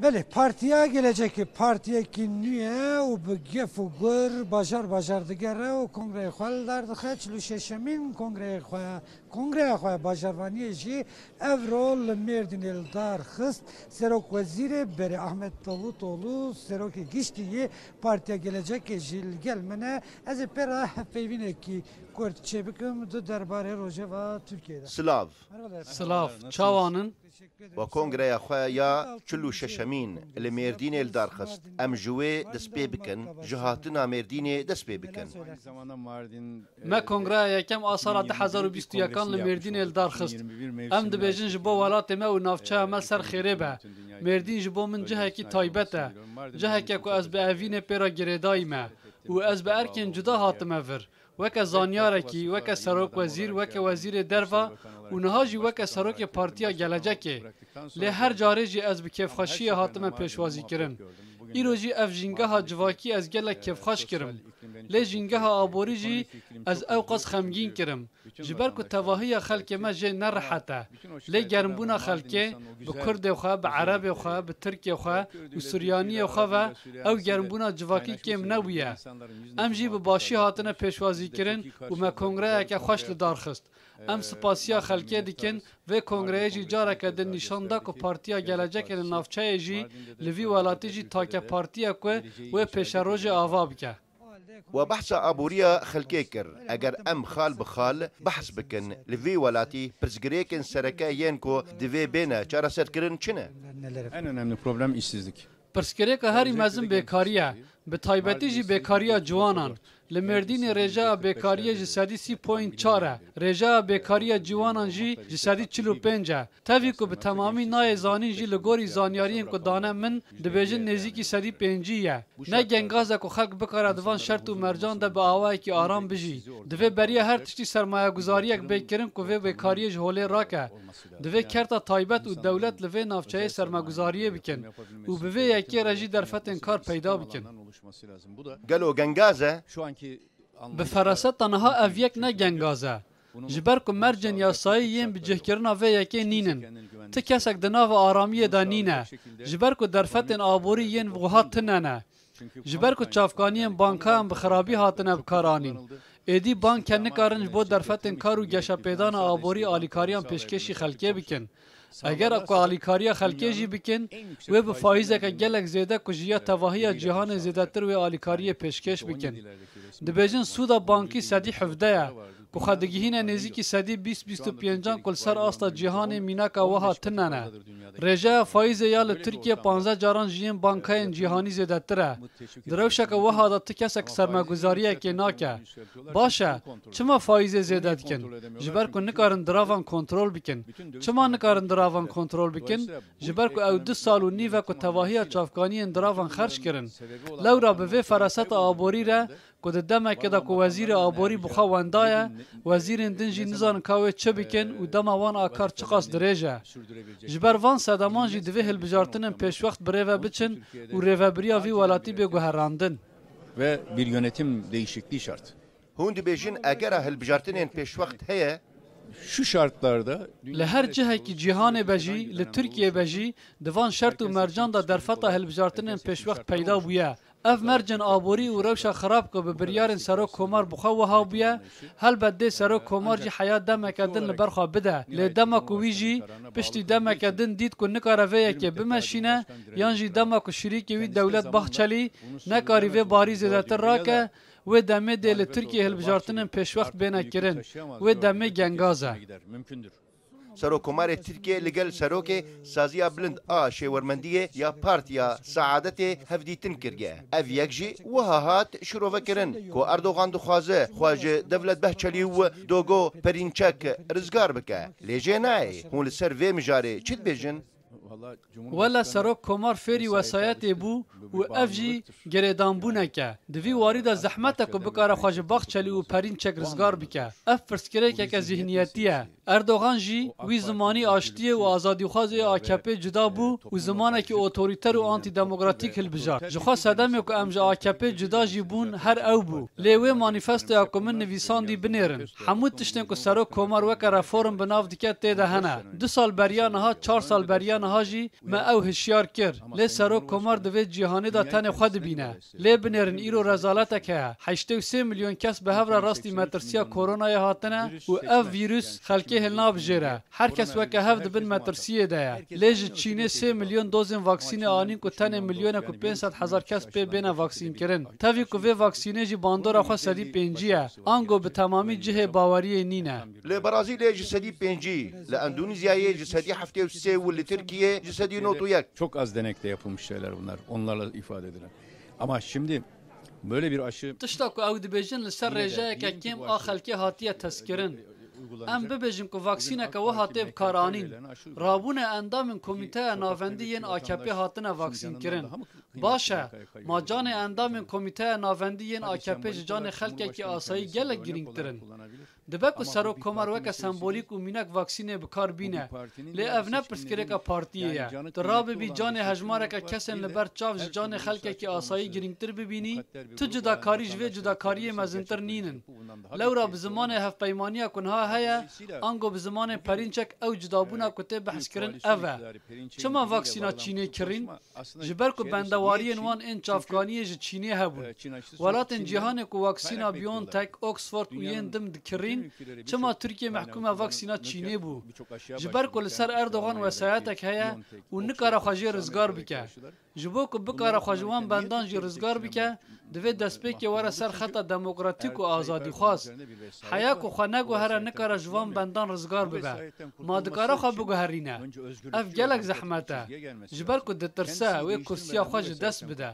Bele partiye gelecek partiye ki nüye u bgef u gur bajardı gere o kongre xwal dixwe çlu şeşemin kongre xwe bajarvaniye jî ev rol li Mêrdînê dar xist Serok Wezîrê Berê Ahmet Davutoğlu Serokê Giştî partiye gelecek jî li gel me ez ê pêra hevpeyvînekî kurd çêbikim di derbarê rojeva Tirkiyeyê de. Silav. Silav çawanın و کنگره خواه یا چلو ششمین لمردین الدارخست ام جوه دست پی بکن جهاتنا مردین دست پی بکن ما کنگره یکم آثار 2021 لمردین الدارخست ام دبیجن جبو ولات ما و نافچه ما سر خیره به مردین جبو من جهه کی تایبته جهه که کو از به اوین پیرا گریدای ما و از به ارکن جدا هاتمه ور وک زانیارکی وک سروک وزیر وک وزیر دروا و نهاجی وک سروک پارتیا گلجکه له هر جارجی از به کیفخاشی هاتمه پیشوازی کرن ایروجی اف جینگه ها جواکی از گله کیفخاش کرم له جینگه ها آبوریجی از اوقاس خمگین کرم جبر کو تواهی خلک ما جه نرحته له گرمبونا خلکه به کرد خو به عرب خو به ترکیه خو و سوریانی خو و او گرمبونا جواکی کم نویه امجی به باشی هاتنه پیشوازی کرن و ما کنگره که خوش لدارخست ام سپاسیا خلکه دیکن و کنگره جی جاره که دن نشان دا که پارتیا گلجک نافچه جی لوی ولاتی جی تاکه پارتیا که و پیش روژ آوا بکه و بحث آبوریا خلکی کر اگر ام خال بخال بحث بکن لوی ولاتی پرزگریکن سرکه ین کو دوی بینه چاره سر کرن چنه؟ En önemli problem işsizlik. پرسکریک هری مزن بیکاریه به تایبتی جی بیکاریا جوانان لمردین رجا بیکاریه جسدی 30.4 رجا بیکاریا جوانان جی جسدی 45 تاوی کو به تمامی نای زانی جی لگوری زانیارین کو دانه من دبیجن نزدیکی 5 نه گنگازه کو خلق بکاره دوان شرط و مرجان ده به آوای کی آرام بجی دوی بریه هر تشتی سرمایه گذاری یک بیکرین کو وی بیکاریه جهوله راکه دوی کرتا تایبت و دولت لوی نافچه سرمایه گذاری بکن و به وی یکی رجی درفتن کار پیدا بکن گلو گنگازه به فراست تنها او یک نه گنگازه جبر کو مرجن یاسایی یم به جهکرنا و یکی نینن ته کسک دنا و آرامی دا نینه جبر کو درفتن آبوری ین وغات تننه جبر کو چافکانی بانکا به خرابی هاتنه بکارانین ایدی بانک کنه کارنج بو درفتن کارو گشا پیدان آبوری آلیکاریان پیشکشی خلکه بکن اگر اکو آلیکاریا خلکی جی بکن و به فایزه که گلک زیده کجیا تواهی جهان زیده تر و آلیکاری پیشکش بکن دبیجن سودا بانکی 117 که خدگیهین نزدیکی 120-125 کل سر آستا جهان میناکا وها تننه رجا فایزه یا لترکیه 15 جاران جیم بانکای جهانی زیده تره دروشه که وها دا تکسک سرمگذاریه که ناکه باشه چما فایزه زیده دکن جبر که نکارن دراوان کنترول بکن چما نکارن دراوان کنترول بکن جبر که او 2 سال و نیوه که تواهی چافکانی دراوان خرج کرن لورا به فراست آبوری را که دمه که دا که وزیر آبوری بخواندایه وزیر دنجی نزان کاوه چه بکن و دم وان آکار چقاس دریجه جبر وان سادمان جی دوی هلبجارتنن پیش وقت بریوه بچن و ریوه بریا وی ولاتی بگو هراندن Ve bir yönetim değişikliği şart. هون دبیجن اگر هلبجارتنین پیش وقت هیه Şu şartlarda لهر جهه کی جهان بجی لترکیه بجی دوان شرط و مرجان دا درفتا هلبجارتنن پیش وقت پیدا بویه اف مرجن آبوری و روشا خراب که به بریارن سرو کمار بخوا ها بیا هل بده سرو کمار جی حیات دم کدن لبرخا بده ل دم کوی جی پشتی دم کدن دید کو نکاره وی که بمشینه یان جی دم کو شریکی وی دولت بخچلی نکاری وی باری زیاتر راکه و دمه دل ترکیه هلبجارتنن پیش وقت بینه کرن و دمه گنگازه سروکمار ترکیه لگل سروک سازیا بلند شیورمندیه یا پارتیا سعادت هفدیتن کرگه اف یک جی وها هات شروع کرن کو اردوغان دخوازه خواجه دولت بهچلی و دوگو پرینچک رزگار بکه لیجه نای هون لسر وی مجاره چید بیجن ولا سروک کمار فری وسایت بو و افجی گریدان بونه که دوی وارد زحمت کو بکاره خواجه باغچلی و پرین چک رزگار بکه اف فرسکره که ذهنیتیه اردوغان جی وی زمانی آشتیه و آزادی خوازی AKP جدا بو و زمانه که اوتوریتر و آنتی دموکراتیک هلبجار جخوا صدمه که امجا AKP جدا جی بون هر او بو لیوی مانیفست یاکومن نویساندی بنیرن حمود تشتن که سروک کمار وکه رفورم بناف دیکت تیده هنه 2 سال بریانها 4 سال بریانها تنها جی ما او هشیار کر لی سرو کمر دوید جهانی دا تن خود بینه لی بنرن ایرو رزالت که 83 میلیون کس به هفر راستی مترسیا کرونا هاتنه و اف ویروس خلکی هلنا بجره هر کس وکه هفت بن مترسیه ده لی چینه 3 میلیون دوزن واکسین آنین که تن میلیون که 500,000 کس په بین واکسین کرن تاوی کو وی واکسینه جی باندورا خو سدی پنجیه آنگو به تمامی جهه باوری نینه لبرازيل جسدي بنجي لاندونيزيا جسدي حفتي وسي ولتركيا جسدي نوتو يك Çok az denekte yapılmış şeyler bunlar. Onlarla ifade edilen. Ama şimdi böyle bir aşı تشتا کو او دبیجن لسر رجای که کم آخلکی هاتیه تسکرن ام ببیجن که واکسینه که و هاته بکارانین رابون اندام کمیته ناوندی ین AKP هاتنه واکسین کرن باشه ما جان اندام کمیته ناوندی ین AKP جان خلکی که آسایی گلک گرینگ ترن دبکو سرو کمر وک سمبولیک و مینک واکسینه بکار بینه لی افنه پرسکره که پارتیه دراب بی جان هجماره که کسن لبر چاو جان خلکی که آسایی گرینگ تر ببینی تو جداکاری جوی جداکاری مزنتر نینن لورا بزمان هف پیمانیه کنها هیا آنگو بزمان پرینچک او جدابونا کته بحث کرن اوه چما واکسینا چینه کرین جبر کو بندواری نوان این چافکانی ج چینه هبون ولاتن جهان کو واکسینا بیون تک اوکسفورد و ین دم دکرین چما ترکیه محکومه واکسینا چینه بو جبر کو لسر اردوغان وسایتک هیا و نکاره خواجی رزگار بکه جبو کو بکاره خواجوان بندان جی رزگار بکه دوی دسپیک وره سر خطا دموکراتیک و آزادی خواست حیا کو خنگو هر نکاره جوان بندان رزگار ببه ما دکاره خو بگو هرینه اف گلک زحمته جبر کو دترسه و کرسیا خواج دست بده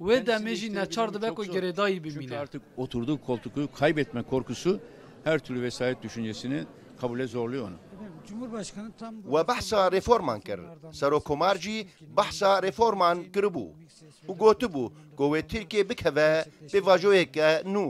و دمیجی نچار دبه کو گریدایی ببینه artık oturduğu koltuğu kaybetme korkusu her türlü vesayet düşüncesini kabule zorluyor onu. Cumhurbaşkanı tam وبحثا ريفورمان كر سرو كومارجي بحثا ريفورمان كربو وقوتبو كوي تركي بكهفا بفاجويك نو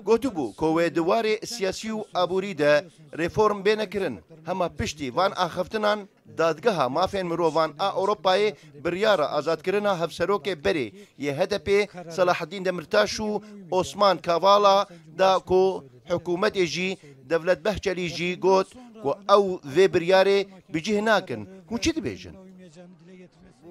قوتبو كوي دواري سياسيو أبوريدا ريفورم بين كرن هما بشتي وان آخفتنان دادگاه مافین مروان اوروپای بریار آزاد کرنا هفسروک بری یه هدپی صلاح الدین دمرتاش و عثمان کاوالا دا کو حکومت جی دولت بهچلی جی گوت کو او و بریاره بجه ناکن هون چی دبیجن؟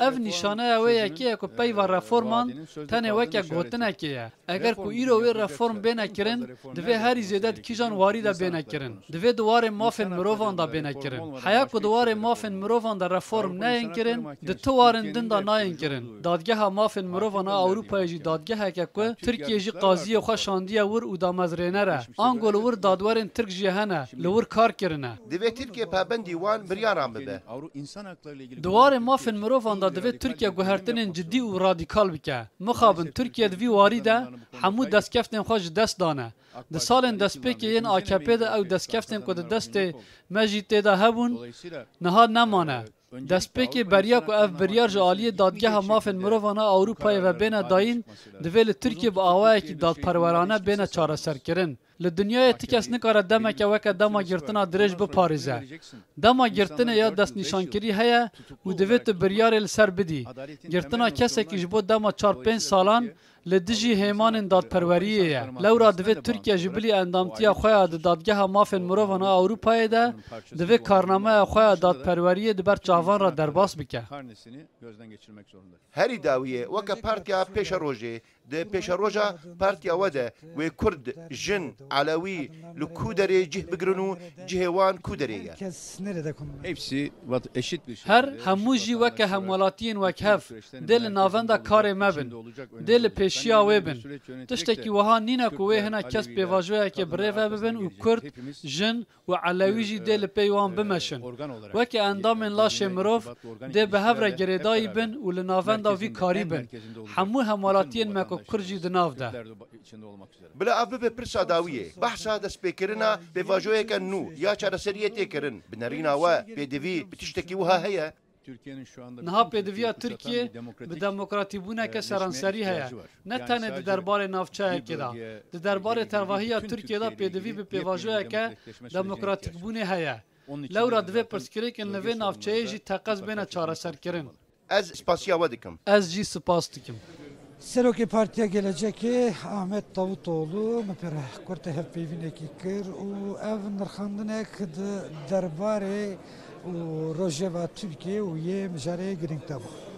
اف نشانه اوه که کو پی و رفورمان تنه وکه گوتنه که اگر کو ایرو و رفورم بینه کرن دوی هری زیدت کیجان واری دا بینه کرن دوی دوار مافن مروان دا بینه کرن حیا کو دوار مافن مروان دا رفورم نه کرن د تو وارن دن دا نه کرن دادگاه مافن مروان اروپا جی دادگاه که کو ترکیه جی قاضی خو شاندیه ور او دا مزرینه را انگول ور دادوارن ترک جهنه لور کار کرنه دوی ترکیه پابندی وان بریاران بده دوار مافن مروان دوی ترکیه گوهرتنین جدی و رادیکال بکه مخابن ترکیه دوی واری ده همو دستکفتن خوش دست دانه ده سالن دست پیکه ین AKP ده او دستکفتن که ده دست مجیده ده هبون نهاد نمانه دست پیکه بریا که اف بریار جالی دادگاه مافن مروان اروپای و بین داین دوی ترکیه با آوائه که داد پرورانه بین چاره سر کرن لدنیای تکس نکاره دمه که وکه دما گرتنا درج بپارزه دما گرتنه یا دست نشانکری هیا و دویت بریار لسر بدی گرتنا کسی که جبو دما 4-5 سالان لدجی هیمان داد پروریه لورا دویت ترکیه جبلی اندامتیا خواه دادگاه مافن مروان اروپای ده دویت کارنامه خواه داد پروریه دبر چاوان را درباس بکه هری داویه وکه پارتیا پیش روژه ده پیش روژه پارتیا وده و کرد جن علوی لکودری جه بگرنو جهوان کودریه Hepsi eşit bir şekilde. هر هموجی وکه همولاتین وکهف دل ناوندا کار مبن دل پیشیا وبن تشتکی وها نینا کوه هنا کس پیواجوه که بریوه ببن و کرد جن و علوی جی دل پیوان بمشن وکه اندام لاش مروف ده به هفره گریدایی بن و لناوندا وی کاری بن همو همولاتین مکو کرجی دناو ده بلا اف به پرسا داویه بحثا دست بکرنا به واجوه که نو یا چرا سریعتی کرن بنرینا و به دوی بتشتکی وها هیا نها پدویا ترکیه به دموکراتی بونه که سرانسری هیا نه تنه ده دربار نافچه که دا ده دربار ترواهی ترکیه دا پدوی به پیواجوه که دموکراتیک بونه هیا لورا دوی پرسکری که نوی نافچه جی تقاز بین چاره سر کرن از سپاسیا ودکم از جی سپاس دکم Seroki Partiya geleceki Ahmet Davutoğlu mepere kurte hep peyvineki kır u ev nırxandinek de derbarê و روجeva Türkiye و یه مجاره گرینگ تبا